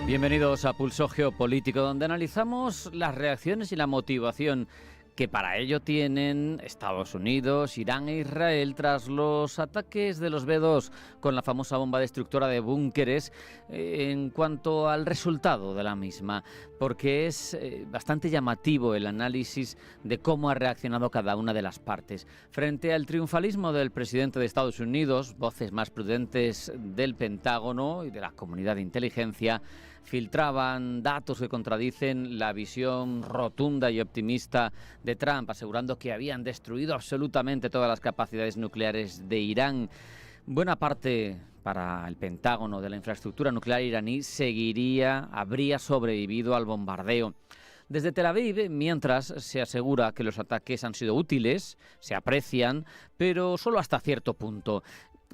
Bienvenidos a Pulso Geopolítico, donde analizamos las reacciones y la motivación que para ello tienen Estados Unidos, Irán e Israel tras los ataques de los B-2 con la famosa bomba destructora de búnkeres en cuanto al resultado de la misma, porque es bastante llamativo el análisis de cómo ha reaccionado cada una de las partes. Frente al triunfalismo del presidente de Estados Unidos, voces más prudentes del Pentágono y de la comunidad de inteligencia filtraban datos que contradicen la visión rotunda y optimista de Trump, asegurando que habían destruido absolutamente todas las capacidades nucleares de Irán. Buena parte para el Pentágono de la infraestructura nuclear iraní habría sobrevivido al bombardeo. Desde Tel Aviv, mientras, se asegura que los ataques han sido útiles, se aprecian, pero solo hasta cierto punto.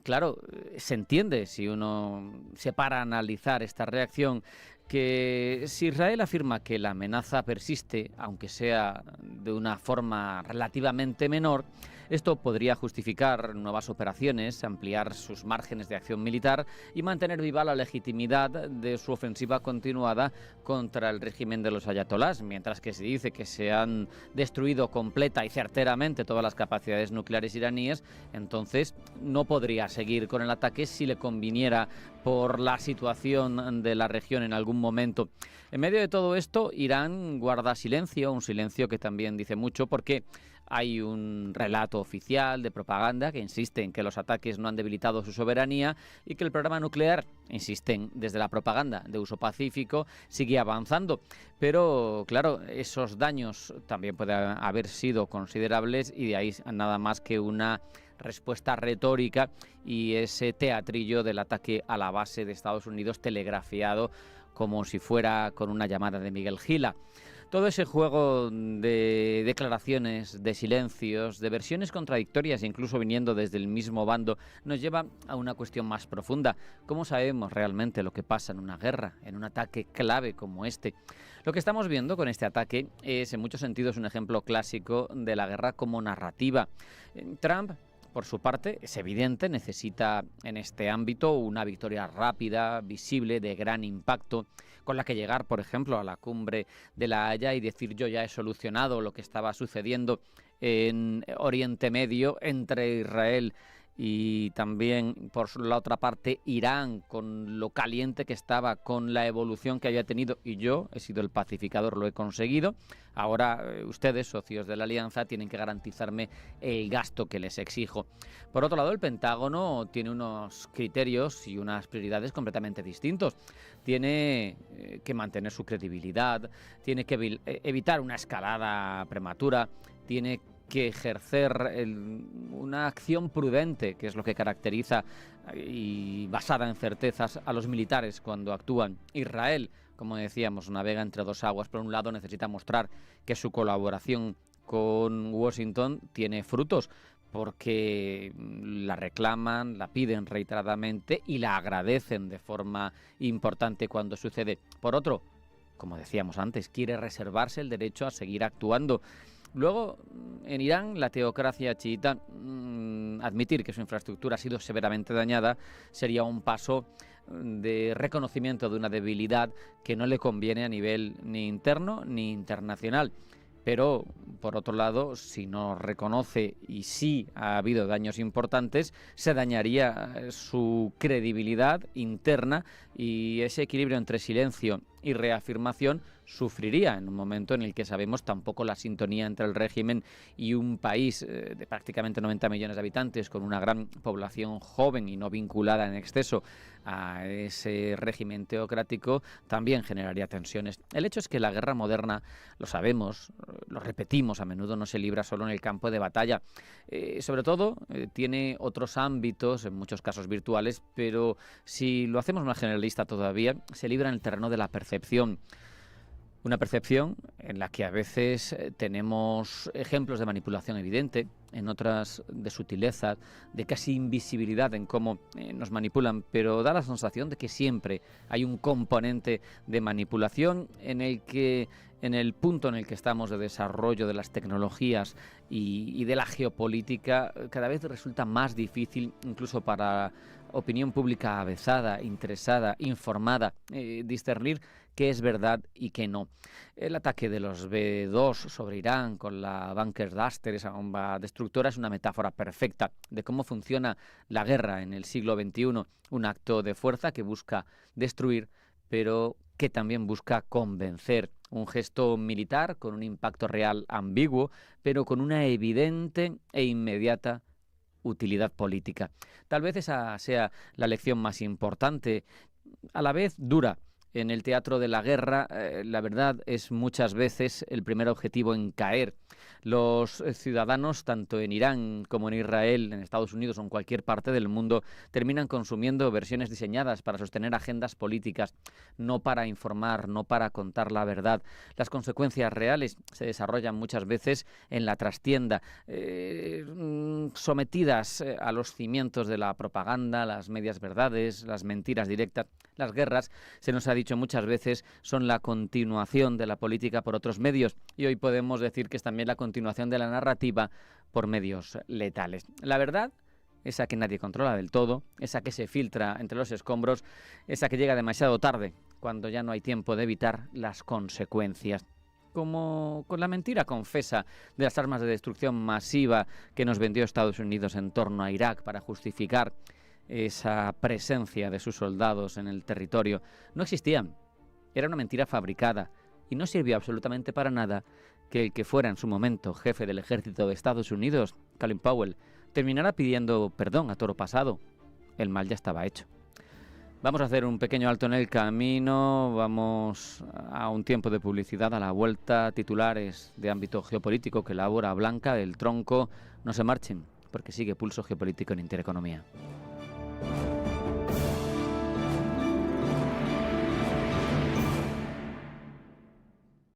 Claro, se entiende, si uno se para a analizar esta reacción, que si Israel afirma que la amenaza persiste, aunque sea de una forma relativamente menor, esto podría justificar nuevas operaciones, ampliar sus márgenes de acción militar y mantener viva la legitimidad de su ofensiva continuada contra el régimen de los ayatolás, mientras que se dice que se han destruido completa y certeramente todas las capacidades nucleares iraníes, entonces no podría seguir con el ataque si le conviniera por la situación de la región en algún momento. En medio de todo esto, Irán guarda silencio, un silencio que también dice mucho porque hay un relato oficial de propaganda que insiste en que los ataques no han debilitado su soberanía y que el programa nuclear, insisten desde la propaganda de uso pacífico, sigue avanzando. Pero claro, esos daños también pueden haber sido considerables y de ahí nada más que una respuesta retórica y ese teatrillo del ataque a la base de Estados Unidos telegrafiado como si fuera con una llamada de Miguel Gila. Todo ese juego de declaraciones, de silencios, de versiones contradictorias, incluso viniendo desde el mismo bando, nos lleva a una cuestión más profunda. ¿Cómo sabemos realmente lo que pasa en una guerra, en un ataque clave como este? Lo que estamos viendo con este ataque es en muchos sentidos un ejemplo clásico de la guerra como narrativa. Trump, por su parte, es evidente, necesita en este ámbito una victoria rápida, visible, de gran impacto, con la que llegar, por ejemplo, a la cumbre de La Haya y decir yo ya he solucionado lo que estaba sucediendo en Oriente Medio entre Israel y también, por la otra parte, Irán, con lo caliente que estaba, con la evolución que había tenido, y yo he sido el pacificador, lo he conseguido. Ahora ustedes, socios de la Alianza, tienen que garantizarme el gasto que les exijo. Por otro lado, el Pentágono tiene unos criterios y unas prioridades completamente distintos. Tiene que mantener su credibilidad, tiene que evitar una escalada prematura, tiene que ejercer una acción prudente, que es lo que caracteriza y basada en certezas a los militares cuando actúan. Israel, como decíamos, navega entre dos aguas. Por un lado, necesita mostrar que su colaboración con Washington tiene frutos, porque la reclaman, la piden reiteradamente y la agradecen de forma importante cuando sucede. Por otro, como decíamos antes, quiere reservarse el derecho a seguir actuando. Luego, en Irán, la teocracia chiita, admitir que su infraestructura ha sido severamente dañada sería un paso de reconocimiento de una debilidad que no le conviene a nivel ni interno ni internacional. Pero, por otro lado, si no reconoce y sí ha habido daños importantes, se dañaría su credibilidad interna y ese equilibrio entre silencio y reafirmación sufriría en un momento en el que sabemos tampoco la sintonía entre el régimen y un país de prácticamente 90 millones de habitantes con una gran población joven y no vinculada en exceso a ese régimen teocrático también generaría tensiones. El hecho es que la guerra moderna, lo sabemos, lo repetimos, a menudo no se libra solo en el campo de batalla. Sobre todo tiene otros ámbitos, en muchos casos virtuales, pero si lo hacemos más generalista todavía, se libra en el terreno de la percepción. Una percepción en la que a veces tenemos ejemplos de manipulación evidente, en otras de sutileza, de casi invisibilidad en cómo nos manipulan, pero da la sensación de que siempre hay un componente de manipulación en el que, en el punto en el que estamos de desarrollo de las tecnologías y de la geopolítica, cada vez resulta más difícil, incluso para opinión pública avezada, interesada, informada, discernir qué es verdad y qué no. El ataque de los B-2 sobre Irán con la Bunker Duster, esa bomba destructora, es una metáfora perfecta de cómo funciona la guerra en el siglo XXI, un acto de fuerza que busca destruir, pero que también busca convencer. Un gesto militar con un impacto real ambiguo, pero con una evidente e inmediata utilidad política. Tal vez esa sea la lección más importante, a la vez dura. En el teatro de la guerra, la verdad es muchas veces el primer objetivo en caer. Los ciudadanos, tanto en Irán como en Israel, en Estados Unidos o en cualquier parte del mundo, terminan consumiendo versiones diseñadas para sostener agendas políticas, no para informar, no para contar la verdad. Las consecuencias reales se desarrollan muchas veces en la trastienda, sometidas a los cimientos de la propaganda, las medias verdades, las mentiras directas. Las guerras, se nos ha dicho muchas veces, son la continuación de la política por otros medios, y hoy podemos decir que es también la continuación de la narrativa por medios letales. La verdad, esa que nadie controla del todo, esa que se filtra entre los escombros, esa que llega demasiado tarde, cuando ya no hay tiempo de evitar las consecuencias. Como con la mentira confesa de las armas de destrucción masiva que nos vendió Estados Unidos en torno a Irak para justificar esa presencia de sus soldados en el territorio. No existían. Era una mentira fabricada y no sirvió absolutamente para nada que el que fuera en su momento jefe del ejército de Estados Unidos, Colin Powell, terminara pidiendo perdón a toro pasado. El mal ya estaba hecho. Vamos a hacer un pequeño alto en el camino, vamos a un tiempo de publicidad. A la vuelta, titulares de ámbito geopolítico que elabora Blanca del Tronco. No se marchen, porque sigue Pulso Geopolítico en Intereconomía.